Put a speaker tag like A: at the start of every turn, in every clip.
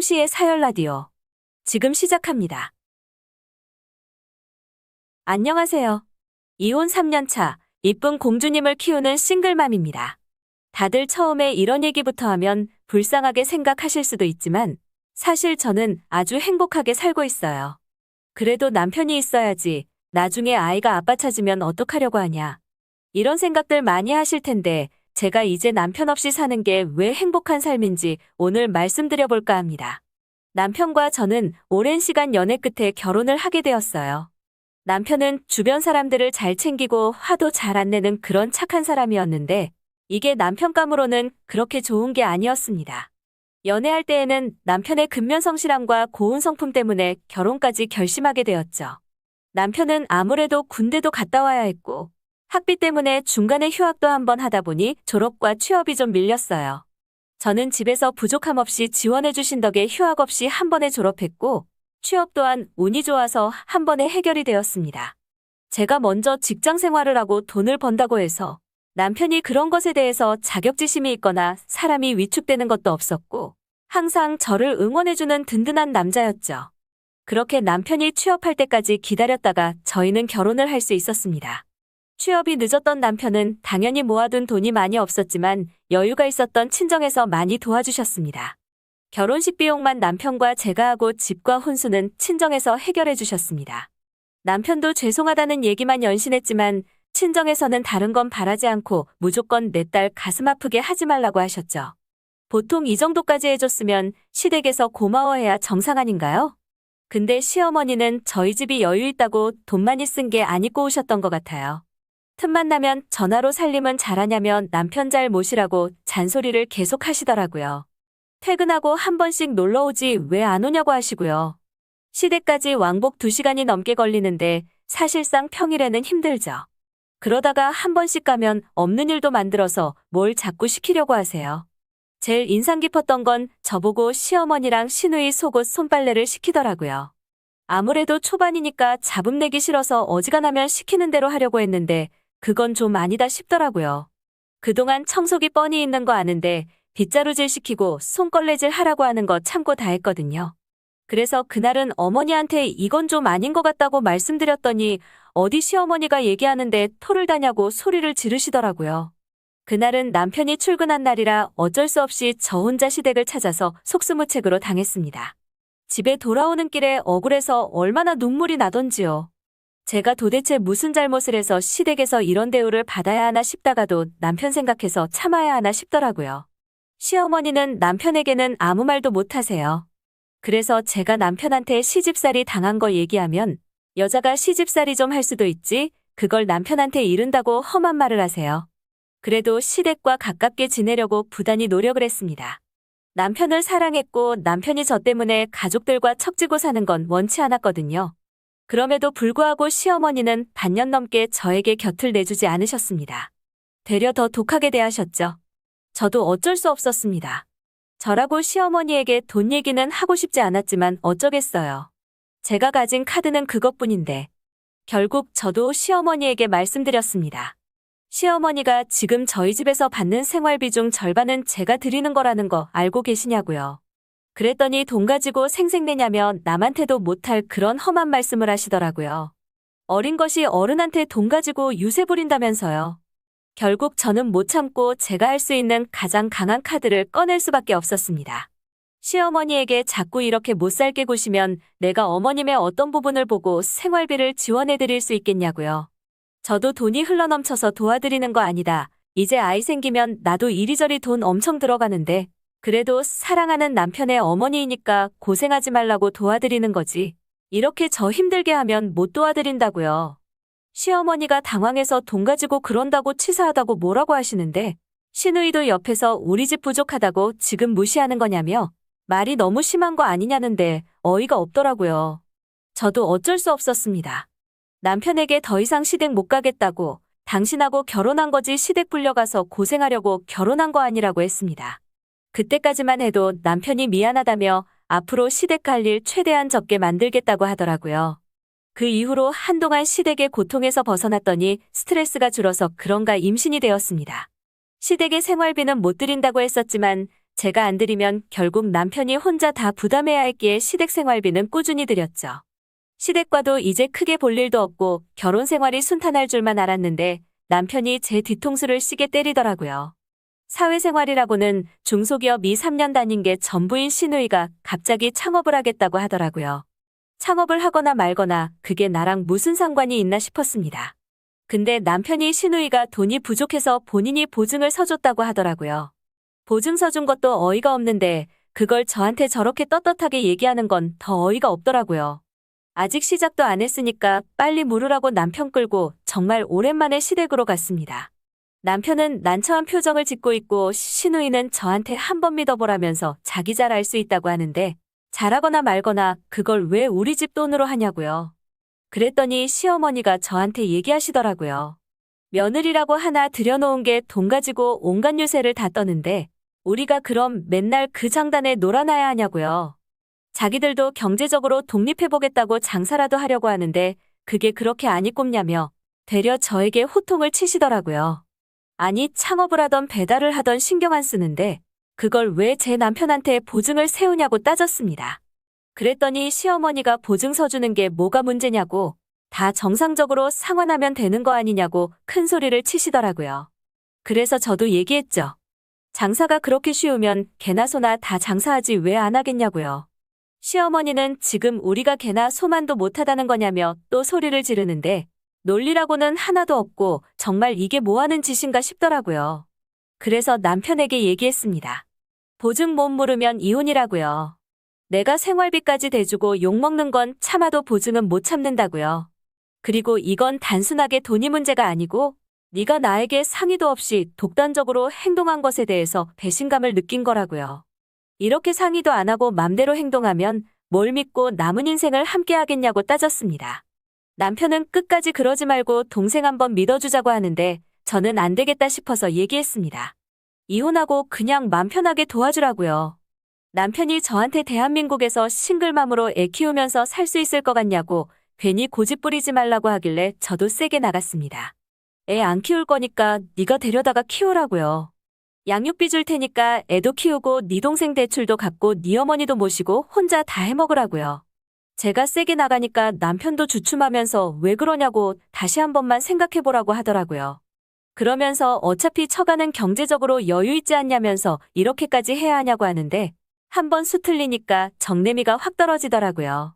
A: 송시의 사열 라디오. 지금 시작합니다. 안녕하세요. 이혼 3년차, 이쁜 공주님을 키우는 싱글맘입니다. 다들 처음에 이런 얘기부터 하면 불쌍하게 생각하실 수도 있지만 사실 저는 아주 행복하게 살고 있어요. 그래도 남편이 있어야지. 나중에 아이가 아빠 찾으면 어떡하려고 하냐. 이런 생각들 많이 하실 텐데 제가 이제 남편 없이 사는 게 왜 행복한 삶인지 오늘 말씀드려볼까 합니다. 남편과 저는 오랜 시간 연애 끝에 결혼을 하게 되었어요. 남편은 주변 사람들을 잘 챙기고 화도 잘 안 내는 그런 착한 사람이었는데 이게 남편감으로는 그렇게 좋은 게 아니었습니다. 연애할 때에는 남편의 근면성실함과 고운 성품 때문에 결혼까지 결심하게 되었죠. 남편은 아무래도 군대도 갔다 와야 했고 학비 때문에 중간에 휴학도 한번 하다 보니 졸업과 취업이 좀 밀렸어요. 저는 집에서 부족함 없이 지원해 주신 덕에 휴학 없이 한 번에 졸업했고 취업 또한 운이 좋아서 한 번에 해결이 되었습니다. 제가 먼저 직장 생활을 하고 돈을 번다고 해서 남편이 그런 것에 대해서 자격지심이 있거나 사람이 위축되는 것도 없었고 항상 저를 응원해주는 든든한 남자였죠. 그렇게 남편이 취업할 때까지 기다렸다가 저희는 결혼을 할 수 있었습니다. 취업이 늦었던 남편은 당연히 모아둔 돈이 많이 없었지만 여유가 있었던 친정에서 많이 도와주셨습니다. 결혼식 비용만 남편과 제가 하고 집과 혼수는 친정에서 해결해 주셨습니다. 남편도 죄송하다는 얘기만 연신했지만 친정에서는 다른 건 바라지 않고 무조건 내 딸 가슴 아프게 하지 말라고 하셨죠. 보통 이 정도까지 해줬으면 시댁에서 고마워해야 정상 아닌가요? 근데 시어머니는 저희 집이 여유 있다고 돈 많이 쓴 게 안 입고 오셨던 것 같아요. 틈만 나면 전화로 살림은 잘하냐며 남편 잘 모시라고 잔소리를 계속 하시더라고요. 퇴근하고 한 번씩 놀러 오지 왜 안 오냐고 하시고요. 시댁까지 왕복 2시간이 넘게 걸리는데 사실상 평일에는 힘들죠. 그러다가 한 번씩 가면 없는 일도 만들어서 뭘 자꾸 시키려고 하세요. 제일 인상 깊었던 건 저보고 시어머니랑 시누이 속옷 손빨래를 시키더라고요. 아무래도 초반이니까 잡음내기 싫어서 어지간하면 시키는 대로 하려고 했는데 그건 좀 아니다 싶더라고요. 그동안 청소기 뻔히 있는 거 아는데 빗자루질 시키고 손걸레질 하라고 하는 거 참고 다 했거든요. 그래서 그날은 어머니한테 이건 좀 아닌 것 같다고 말씀드렸더니 어디 시어머니가 얘기하는데 토를 다냐고 소리를 지르시더라고요. 그날은 남편이 출근한 날이라 어쩔 수 없이 저 혼자 시댁을 찾아서 속수무책으로 당했습니다. 집에 돌아오는 길에 억울해서 얼마나 눈물이 나던지요. 제가 도대체 무슨 잘못을 해서 시댁에서 이런 대우를 받아야 하나 싶다가도 남편 생각해서 참아야 하나 싶더라고요. 시어머니는 남편에게는 아무 말도 못 하세요. 그래서 제가 남편한테 시집살이 당한 거 얘기하면 여자가 시집살이 좀 할 수도 있지 그걸 남편한테 이른다고 험한 말을 하세요. 그래도 시댁과 가깝게 지내려고 부단히 노력을 했습니다. 남편을 사랑했고 남편이 저 때문에 가족들과 척지고 사는 건 원치 않았거든요. 그럼에도 불구하고 시어머니는 반년 넘게 저에게 곁을 내주지 않으셨습니다. 되려 더 독하게 대하셨죠. 저도 어쩔 수 없었습니다. 저라고 시어머니에게 돈 얘기는 하고 싶지 않았지만 어쩌겠어요. 제가 가진 카드는 그것뿐인데 결국 저도 시어머니에게 말씀드렸습니다. 시어머니가 지금 저희 집에서 받는 생활비 중 절반은 제가 드리는 거라는 거 알고 계시냐고요. 그랬더니 돈 가지고 생색내냐며 남한테도 못할 그런 험한 말씀을 하시더라고요. 어린 것이 어른한테 돈 가지고 유세 부린다면서요. 결국 저는 못 참고 제가 할 수 있는 가장 강한 카드를 꺼낼 수밖에 없었습니다. 시어머니에게 자꾸 이렇게 못 살게 구시면 내가 어머님의 어떤 부분을 보고 생활비를 지원해 드릴 수 있겠냐고요. 저도 돈이 흘러넘쳐서 도와드리는 거 아니다. 이제 아이 생기면 나도 이리저리 돈 엄청 들어가는데 그래도 사랑하는 남편의 어머니이니까 고생하지 말라고 도와드리는 거지. 이렇게 저 힘들게 하면 못 도와드린다고요. 시어머니가 당황해서 돈 가지고 그런다고 치사하다고 뭐라고 하시는데 시누이도 옆에서 우리 집 부족하다고 지금 무시하는 거냐며 말이 너무 심한 거 아니냐는데 어이가 없더라고요. 저도 어쩔 수 없었습니다. 남편에게 더 이상 시댁 못 가겠다고 당신하고 결혼한 거지 시댁 불려가서 고생하려고 결혼한 거 아니라고 했습니다. 그때까지만 해도 남편이 미안하다며 앞으로 시댁 갈 일 최대한 적게 만들겠다고 하더라고요. 그 이후로 한동안 시댁의 고통에서 벗어났더니 스트레스가 줄어서 그런가 임신이 되었습니다. 시댁의 생활비는 못 드린다고 했었지만 제가 안 드리면 결국 남편이 혼자 다 부담해야 했기에 시댁 생활비는 꾸준히 드렸죠. 시댁과도 이제 크게 볼 일도 없고 결혼 생활이 순탄할 줄만 알았는데 남편이 제 뒤통수를 시게 때리더라고요. 사회생활이라고는 중소기업 2, 3년 다닌 게 전부인 시누이가 갑자기 창업을 하겠다고 하더라고요. 창업을 하거나 말거나 그게 나랑 무슨 상관이 있나 싶었습니다. 근데 남편이 시누이가 돈이 부족해서 본인이 보증을 서줬다고 하더라고요. 보증 서준 것도 어이가 없는데 그걸 저한테 저렇게 떳떳하게 얘기하는 건 더 어이가 없더라고요. 아직 시작도 안 했으니까 빨리 물으라고 남편 끌고 정말 오랜만에 시댁으로 갔습니다. 남편은 난처한 표정을 짓고 있고 시누이는 저한테 한번 믿어보라면서 자기 잘 알 수 있다고 하는데 잘하거나 말거나 그걸 왜 우리 집 돈으로 하냐고요. 그랬더니 시어머니가 저한테 얘기하시더라고요. 며느리라고 하나 들여놓은 게 돈 가지고 온갖 유세를 다 떠는데 우리가 그럼 맨날 그 장단에 놀아나야 하냐고요. 자기들도 경제적으로 독립해보겠다고 장사라도 하려고 하는데 그게 그렇게 안이 꼽냐며 되려 저에게 호통을 치시더라고요. 아니 창업을 하던 배달을 하던 신경 안 쓰는데 그걸 왜 제 남편한테 보증을 세우냐고 따졌습니다. 그랬더니 시어머니가 보증 서주는 게 뭐가 문제냐고 다 정상적으로 상환하면 되는 거 아니냐고 큰 소리를 치시더라고요. 그래서 저도 얘기했죠. 장사가 그렇게 쉬우면 개나 소나 다 장사하지 왜 안 하겠냐고요. 시어머니는 지금 우리가 개나 소만도 못하다는 거냐며 또 소리를 지르는데 논리라고는 하나도 없고 정말 이게 뭐하는 짓인가 싶더라고요. 그래서 남편에게 얘기했습니다. 보증 못 물으면 이혼이라고요. 내가 생활비까지 대주고 욕먹는 건 참아도 보증은 못 참는다고요. 그리고 이건 단순하게 돈이 문제가 아니고 네가 나에게 상의도 없이 독단적으로 행동한 것에 대해서 배신감을 느낀 거라고요. 이렇게 상의도 안 하고 맘대로 행동하면 뭘 믿고 남은 인생을 함께 하겠냐고 따졌습니다. 남편은 끝까지 그러지 말고 동생 한번 믿어주자고 하는데 저는 안 되겠다 싶어서 얘기했습니다. 이혼하고 그냥 맘 편하게 도와주라고요. 남편이 저한테 대한민국에서 싱글맘으로 애 키우면서 살 수 있을 것 같냐고 괜히 고집 부리지 말라고 하길래 저도 세게 나갔습니다. 애 안 키울 거니까 네가 데려다가 키우라고요. 양육비 줄 테니까 애도 키우고 네 동생 대출도 갚고 네 어머니도 모시고 혼자 다 해먹으라고요. 제가 세게 나가니까 남편도 주춤하면서 왜 그러냐고 다시 한 번만 생각해보라고 하더라고요. 그러면서 어차피 처가는 경제적으로 여유 있지 않냐면서 이렇게까지 해야 하냐고 하는데 한 번 수틀리니까 정내미가 확 떨어지더라고요.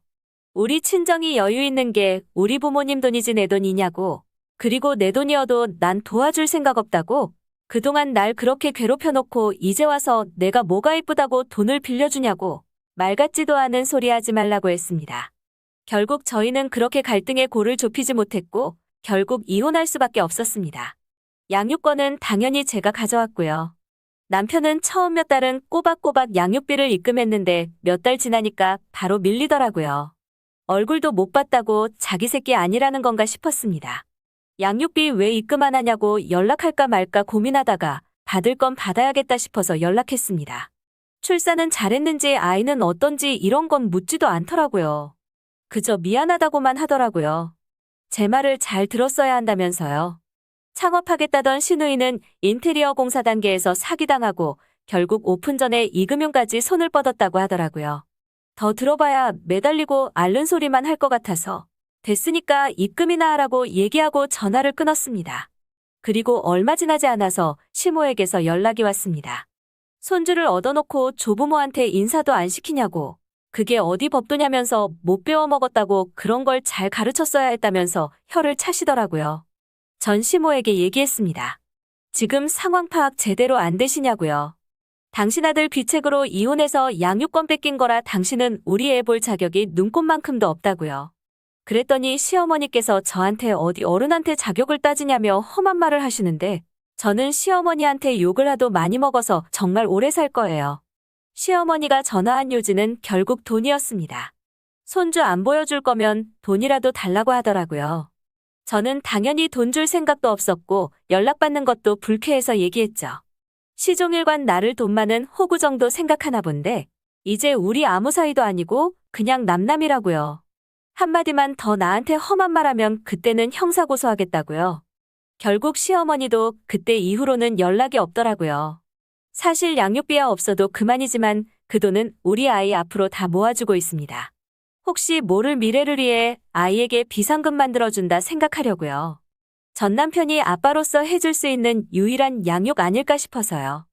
A: 우리 친정이 여유 있는 게 우리 부모님 돈이지 내 돈이냐고. 그리고 내 돈이어도 난 도와줄 생각 없다고. 그동안 날 그렇게 괴롭혀놓고 이제 와서 내가 뭐가 이쁘다고 돈을 빌려주냐고. 말 같지도 않은 소리 하지 말라고 했습니다. 결국 저희는 그렇게 갈등의 골을 좁히지 못했고 결국 이혼할 수밖에 없었습니다. 양육권은 당연히 제가 가져왔고요. 남편은 처음 몇 달은 꼬박꼬박 양육비를 입금했는데 몇 달 지나니까 바로 밀리더라고요. 얼굴도 못 봤다고 자기 새끼 아니라는 건가 싶었습니다. 양육비 왜 입금 안 하냐고 연락할까 말까 고민하다가 받을 건 받아야겠다 싶어서 연락했습니다. 출산은 잘했는지 아이는 어떤지 이런 건 묻지도 않더라고요. 그저 미안하다고만 하더라고요. 제 말을 잘 들었어야 한다면서요. 창업하겠다던 시누이는 인테리어 공사 단계에서 사기당하고 결국 오픈 전에 이금융까지 손을 뻗었다고 하더라고요. 더 들어봐야 매달리고 앓는 소리만 할 것 같아서 됐으니까 입금이나 하라고 얘기하고 전화를 끊었습니다. 그리고 얼마 지나지 않아서 시모에게서 연락이 왔습니다. 손주를 얻어놓고 조부모한테 인사도 안 시키냐고. 그게 어디 법도냐면서 못 배워 먹었다고 그런 걸 잘 가르쳤어야 했다면서 혀를 차시더라고요. 전 시모에게 얘기했습니다. 지금 상황 파악 제대로 안 되시냐고요. 당신 아들 귀책으로 이혼해서 양육권 뺏긴 거라 당신은 우리 애 볼 자격이 눈꼽만큼도 없다고요. 그랬더니 시어머니께서 저한테 어디 어른한테 자격을 따지냐며 험한 말을 하시는데 저는 시어머니한테 욕을 하도 많이 먹어서 정말 오래 살 거예요. 시어머니가 전화한 요지는 결국 돈이었습니다. 손주 안 보여줄 거면 돈이라도 달라고 하더라고요. 저는 당연히 돈 줄 생각도 없었고 연락받는 것도 불쾌해서 얘기했죠. 시종일관 나를 돈 많은 호구 정도 생각하나 본데 이제 우리 아무 사이도 아니고 그냥 남남이라고요. 한마디만 더 나한테 험한 말하면 그때는 형사고소하겠다고요. 결국 시어머니도 그때 이후로는 연락이 없더라고요. 사실 양육비야 없어도 그만이지만 그 돈은 우리 아이 앞으로 다 모아주고 있습니다. 혹시 모를 미래를 위해 아이에게 비상금 만들어준다 생각하려고요. 전 남편이 아빠로서 해줄 수 있는 유일한 양육 아닐까 싶어서요.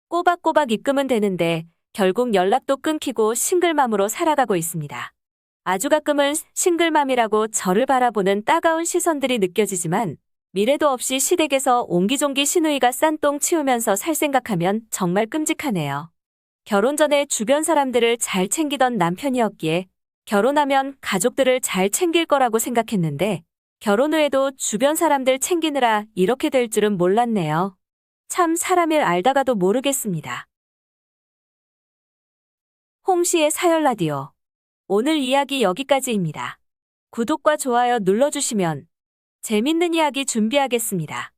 A: 꼬박꼬박 입금은 되는데 결국 연락도 끊기고 싱글맘으로 살아가고 있습니다. 아주 가끔은 싱글맘이라고 저를 바라보는 따가운 시선들이 느껴지지만 미래도 없이 시댁에서 옹기종기 시누이가 싼똥 치우면서 살 생각하면 정말 끔찍하네요. 결혼 전에 주변 사람들을 잘 챙기던 남편이었기에 결혼하면 가족들을 잘 챙길 거라고 생각했는데 결혼 후에도 주변 사람들 챙기느라 이렇게 될 줄은 몰랐네요. 참 사람일 알다가도 모르겠습니다. 홍시의 사열 라디오. 오늘 이야기 여기까지입니다. 구독과 좋아요 눌러주시면 재밌는 이야기 준비하겠습니다.